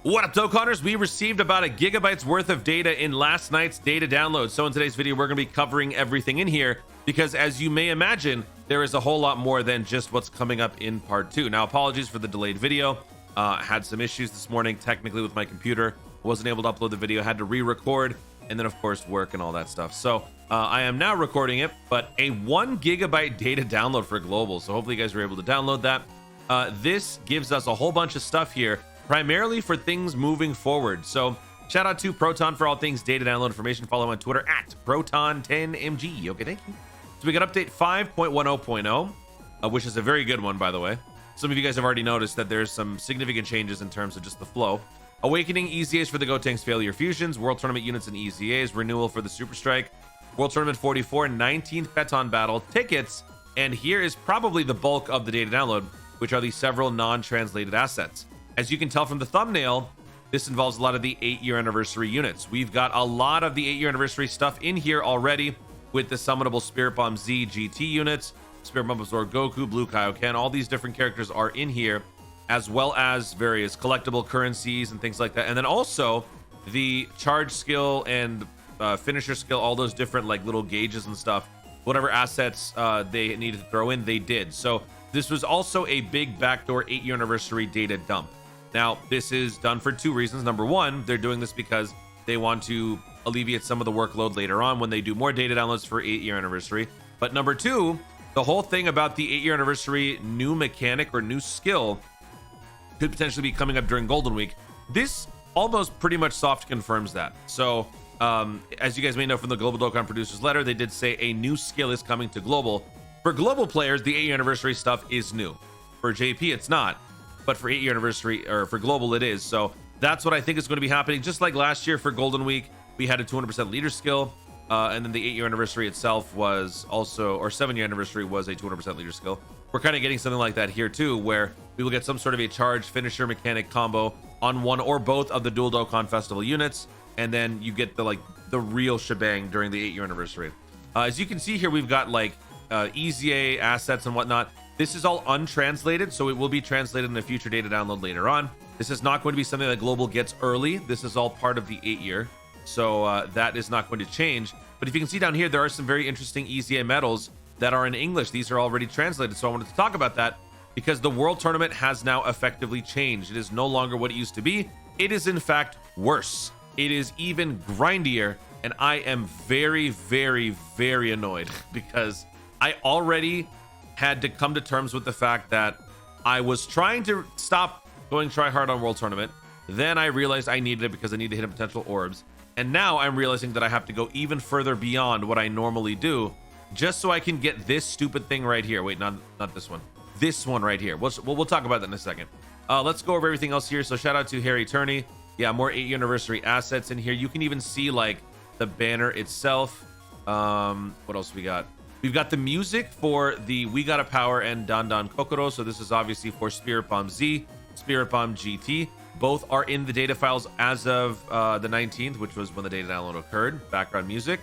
What up, Dokkanners? We received about a gigabyte's worth of data in last night's data download. So in today's video, we're going to be covering everything in here because, as you may imagine, there is a whole lot more than just what's coming up in part 2. Now, apologies for the delayed video. Had some issues this morning technically with my computer. Wasn't able to upload the video, had to re-record, and then of course work and all that stuff. So I am now recording it, but a 1 gigabyte data download for global. So hopefully you guys are able to download that. This gives us a whole bunch of stuff here, primarily for things moving forward. So shout out to Proton for all things data download information. Follow him on Twitter at Proton10mg. Okay, thank you. So we got update 5.10.0, which is a very good one, by the way. Some of you guys have already noticed that there's some significant changes in terms of just the flow. Awakening EZAs for the Gotenks Failure Fusions, World Tournament units and EZAs, renewal for the Super Strike, World Tournament 44, 19th Peton Battle, tickets, and here is probably the bulk of the data download, which are the several non-translated assets. As you can tell from the thumbnail, this involves a lot of the 8-year anniversary units. We've got a lot of the 8-year anniversary stuff in here already with the summonable Spirit Bomb Z GT units, Spirit Bomb Absorb Goku, Blue Kaioken, all these different characters are in here, as well as various collectible currencies and things like that. And then also the charge skill and finisher skill, all those different like little gauges and stuff, whatever assets they needed to throw in, they did. So this was also a big backdoor 8-year anniversary data dump. Now, this is done for 2 reasons. Number 1, they're doing this because they want to alleviate some of the workload later on when they do more data downloads for 8-year anniversary. But number 2, the whole thing about the 8-year anniversary new mechanic or new skill could potentially be coming up during Golden Week. This almost pretty much soft confirms that. So as you guys may know from the Global Dokkan Producers letter, they did say a new skill is coming to Global. For Global players, the 8-year anniversary stuff is new. For JP, it's not. But for 8-year anniversary, or for Global, it is. So that's what I think is going to be happening. Just like last year for Golden Week, we had a 200% leader skill. And then the 8-year anniversary itself was also, or 7-year anniversary was a 200% leader skill. We're kind of getting something like that here too, where we will get some sort of a charge finisher mechanic combo on one or both of the dual Dokkan Festival units, and then you get the real shebang during the 8-year anniversary. As you can see here, we've got like EZA assets and whatnot. This is all untranslated, so it will be translated in a future data download later on. This is not going to be something that Global gets early. This is all part of the 8-year. So that is not going to change. But if you can see down here, there are some very interesting EZA medals that are in English. These are already translated. So I wanted to talk about that because the World Tournament has now effectively changed. It is no longer what it used to be. It is in fact worse. It is even grindier. And I am very, very, very annoyed because I already had to come to terms with the fact that I was trying to stop going try hard on World Tournament. Then I realized I needed it because I need to hit potential orbs. And now I'm realizing that I have to go even further beyond what I normally do just so I can get this stupid thing right here. Wait, not this one. This one right here. We'll talk about that in a second. Let's go over everything else here. So shout out to Harry Turney. Yeah, more 8-year anniversary assets in here. You can even see like the banner itself. What else we got? We've got the music for the We Gotta Power and Dan Dan Kokoro. So this is obviously for Spirit Bomb Z, Spirit Bomb GT. Both are in the data files as of the 19th, which was when the data download occurred. Background music.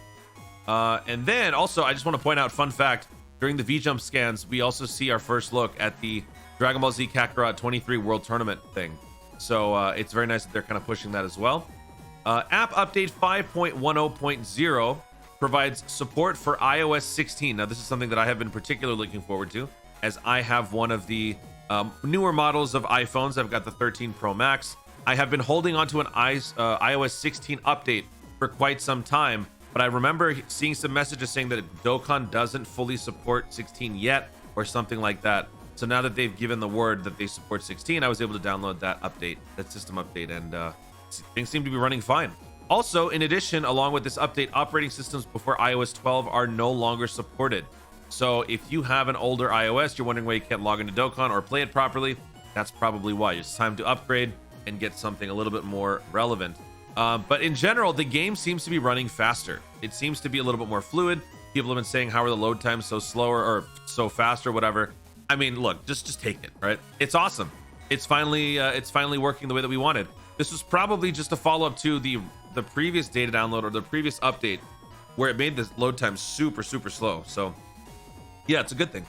And then also, I just want to point out, fun fact, during the V-Jump scans, we also see our first look at the Dragon Ball Z Kakarot 23 World Tournament thing. So it's very nice that they're kind of pushing that as well. App update 5.10.0 provides support for iOS 16. Now, this is something that I have been particularly looking forward to, as I have one of the newer models of iPhones. I've got the 13 Pro Max. I have been holding on to an iOS 16 update for quite some time, but I remember seeing some messages saying that Dokkan doesn't fully support 16 yet or something like that. So now that they've given the word that they support 16, I was able to download that update, that system update, and things seem to be running fine. Also, in addition, along with this update, operating systems before iOS 12 are no longer supported. So if you have an older iOS, you're wondering why you can't log into Dokkan or play it properly, that's probably why. It's time to upgrade and get something a little bit more relevant. But in general, the game seems to be running faster. It seems to be a little bit more fluid. People have been saying, how are the load times so slower or so fast or whatever? I mean, look, just take it, right? It's awesome. It's finally working the way that we wanted. This was probably just a follow-up to the previous data download or the previous update where it made the load time super slow. So yeah, it's a good thing.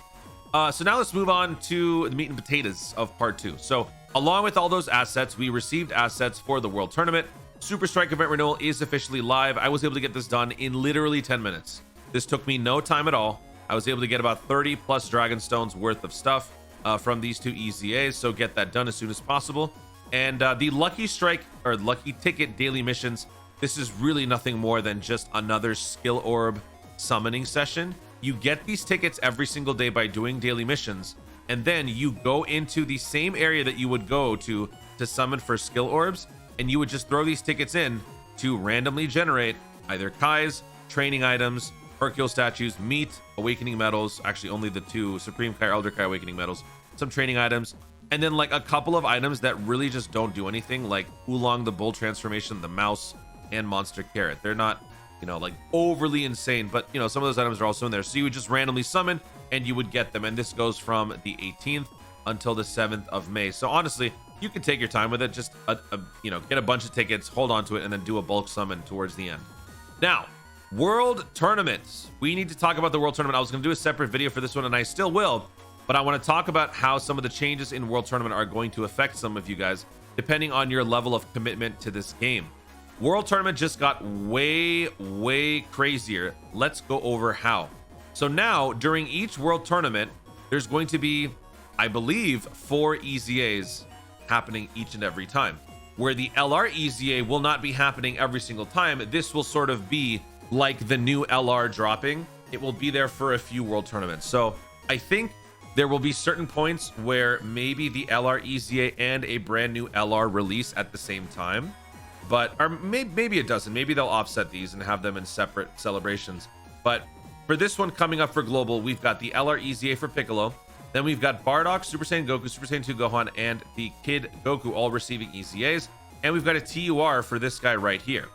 So now let's move on to the meat and potatoes of part 2. So Along with all those assets, we received assets for the World Tournament. Super Strike event renewal is officially live. I was able to get this done in literally 10 minutes. This took me no time at all. I was able to get about 30 plus Dragon Stones worth of stuff from these two EZAs, so get that done as soon as possible. And the Lucky Strike or Lucky Ticket daily missions, this is really nothing more than just another skill orb summoning session. You get these tickets every single day by doing daily missions, and then you go into the same area that you would go to summon for skill orbs, and you would just throw these tickets in to randomly generate either Kai's, training items, Hercule statues, meat, awakening medals, actually only the two Supreme Kai, Elder Kai awakening medals, some training items, and then like a couple of items that really just don't do anything, like Oolong the Bull transformation, the mouse, and Monster Carrot. They're not, you know, like overly insane, but you know, some of those items are also in there. So you would just randomly summon and you would get them. And this goes from the 18th until the 7th of May. So honestly, you can take your time with it. Just, you know, get a bunch of tickets, hold on to it, and then do a bulk summon towards the end. Now, World Tournaments. We need to talk about the World Tournament. I was going to do a separate video for this one, and I still will, but I want to talk about how some of the changes in World Tournament are going to affect some of you guys, depending on your level of commitment to this game. World Tournament just got way crazier. Let's go over how. So now, during each World Tournament, there's going to be, I believe, 4 EZAs happening each and every time. Where the LR EZA will not be happening every single time. This will sort of be like the new LR dropping. It will be there for a few World Tournaments. So I think there will be certain points where maybe the LR EZA and a brand new LR release at the same time. But or maybe it doesn't. Maybe they'll offset these and have them in separate celebrations. But for this one coming up for Global, we've got the LR EZA for Piccolo. Then we've got Bardock, Super Saiyan Goku, Super Saiyan 2 Gohan, and the Kid Goku all receiving EZAs. And we've got a TUR for this guy right here.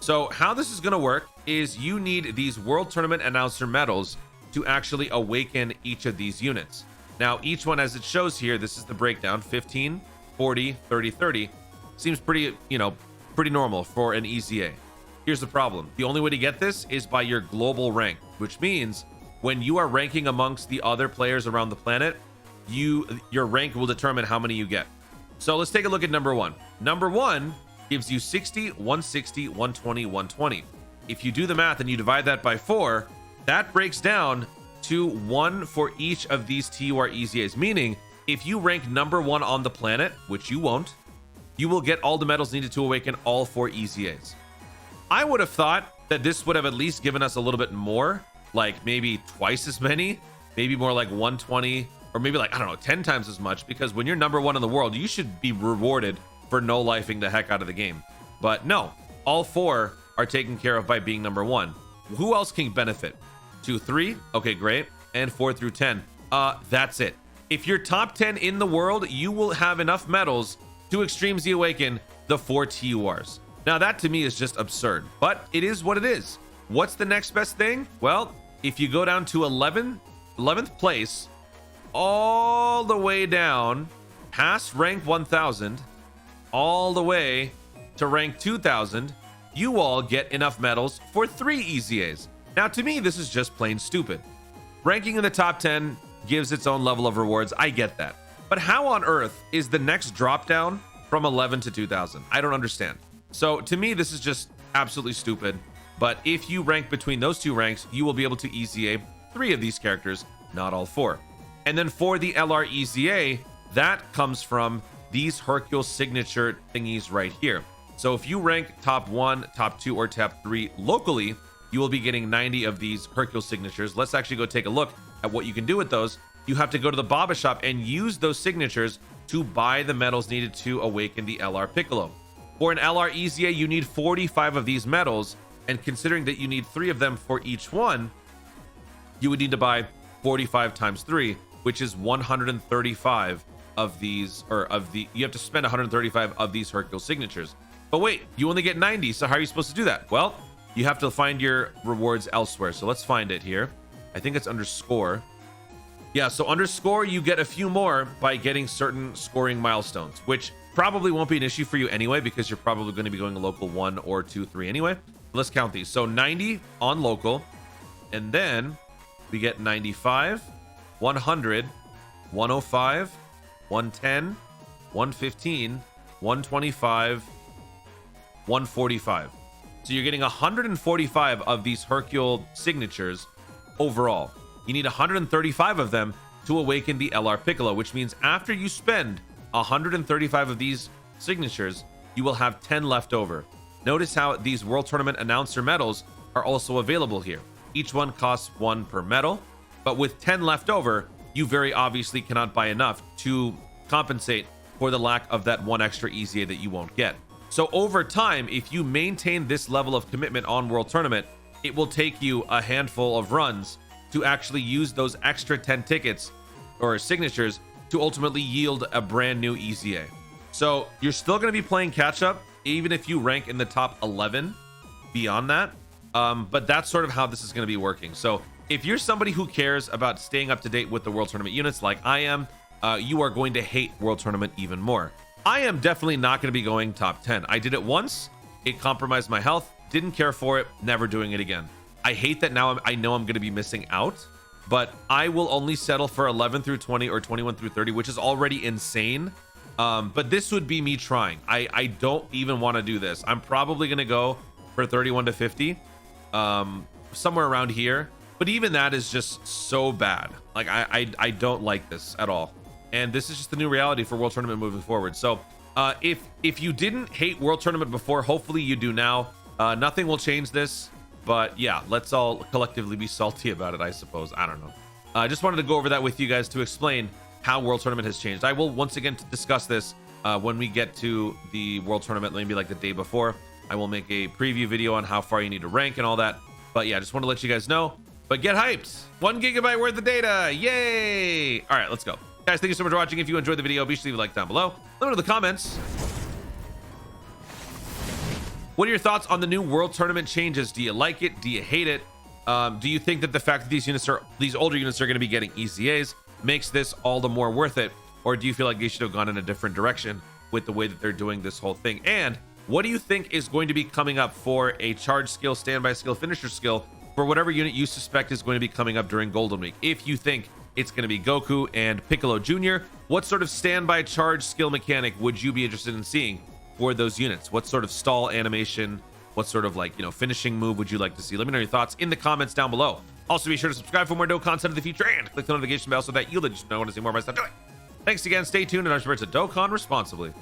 So how this is going to work is you need these World Tournament Announcer medals to actually awaken each of these units. Now, each one, as it shows here, this is the breakdown, 15, 40, 30, 30. Seems pretty, you know, pretty normal for an EZA. Here's the problem. The only way to get this is by your global rank, which means when you are ranking amongst the other players around the planet, your rank will determine how many you get. So let's take a look at number 1. Number 1 gives you 60, 160, 120, 120. If you do the math and you divide that by 4, that breaks down to 1 for each of these TUR EZAs, meaning if you rank number 1 on the planet, which you won't, you will get all the medals needed to awaken all 4 EZAs. I would have thought that this would have at least given us a little bit more, like maybe twice as many, maybe more like 120, or maybe like, I don't know, 10 times as much, because when you're number 1 in the world, you should be rewarded for no-lifing the heck out of the game. But no, all 4 are taken care of by being number 1. Who else can benefit? 2, 3, okay, great, and 4 through 10. That's it. If you're top 10 in the world, you will have enough medals to Extreme Z Awaken the 4 TURs. Now that to me is just absurd, but it is what it is. What's the next best thing? Well, if you go down to 11th place, all the way down, past rank 1000, all the way to rank 2000, you all get enough medals for 3 EZAs. Now to me, this is just plain stupid. Ranking in the top 10 gives its own level of rewards. I get that. But how on earth is the next drop down from 11 to 2000? I don't understand. So to me, this is just absolutely stupid. But if you rank between those 2 ranks, you will be able to EZA 3 of these characters, not all 4. And then for the LR EZA, that comes from these Hercule signature thingies right here. So if you rank top 1, top 2, or top 3 locally, you will be getting 90 of these Hercule signatures. Let's actually go take a look at what you can do with those. You have to go to the Baba shop and use those signatures to buy the medals needed to awaken the LR Piccolo. For an LR EZA, you need 45 of these medals, and considering that you need 3 of them for each one, you would need to buy 45 times 3, which is 135 of these, you have to spend 135 of these Hercule signatures. But wait, you only get 90, so how are you supposed to do that? Well, you have to find your rewards elsewhere. So let's find it here. I think it's underscore. Yeah, so underscore, you get a few more by getting certain scoring milestones, which probably won't be an issue for you anyway, because you're probably going to be going to local 1 or 2, 3 anyway. Let's count these. So 90 on local, and then we get 95, 100, 105, 110, 115, 125, 145. So you're getting 145 of these Hercule signatures overall. You need 135 of them to awaken the LR Piccolo, which means after you spend 135 of these signatures, you will have 10 left over. Notice how these World Tournament announcer medals are also available here. Each one costs 1 per medal, but with 10 left over, you very obviously cannot buy enough to compensate for the lack of that 1 extra EZA that you won't get. So over time, if you maintain this level of commitment on World Tournament, it will take you a handful of runs to actually use those extra 10 tickets or signatures to ultimately yield a brand new EZA. So you're still going to be playing catch up, even if you rank in the top 11 beyond that. But that's sort of how this is going to be working. So if you're somebody who cares about staying up to date with the World Tournament units like I am, you are going to hate World Tournament even more. I am definitely not going to be going top 10. I did it once. It compromised my health. Didn't care for it. Never doing it again. I hate that now I know I'm going to be missing out, but I will only settle for 11 through 20 or 21 through 30, which is already insane. But this would be me trying. I don't even want to do this. I'm probably going to go for 31 to 50, somewhere around here. But even that is just so bad. Like I don't like this at all. And this is just the new reality for World Tournament moving forward. So if you didn't hate World Tournament before, hopefully you do now. Nothing will change this. But yeah, let's all collectively be salty about it, I suppose. I don't know. I just wanted to go over that with you guys to explain how World Tournament has changed. I will once again discuss this when we get to the World Tournament, maybe like the day before. I will make a preview video on how far you need to rank and all that. But yeah, just want to let you guys know. But get hyped. 1 gigabyte worth of data. Yay. All right, let's go. Guys, thank you so much for watching. If you enjoyed the video, be sure to leave a like down below. Let me know in the comments. What are your thoughts on the new World Tournament changes? Do you like it? Do you hate it? Do you think that the fact that these older units are going to be getting EZAs makes this all the more worth it? Or do you feel like they should have gone in a different direction with the way that they're doing this whole thing? And what do you think is going to be coming up for a charge skill, standby skill, finisher skill for whatever unit you suspect is going to be coming up during Golden Week? If you think it's going to be Goku and Piccolo Jr., what sort of standby charge skill mechanic would you be interested in seeing for those units? What sort of stall animation, what sort of finishing move would you like to see? Let me know your thoughts in the comments down below. Also, be sure to subscribe for more dope content in the future and click the notification bell so that you'll let you know when to see more of my stuff doing. Thanks again. Stay tuned and I'm sure it's a Dokkan responsibly.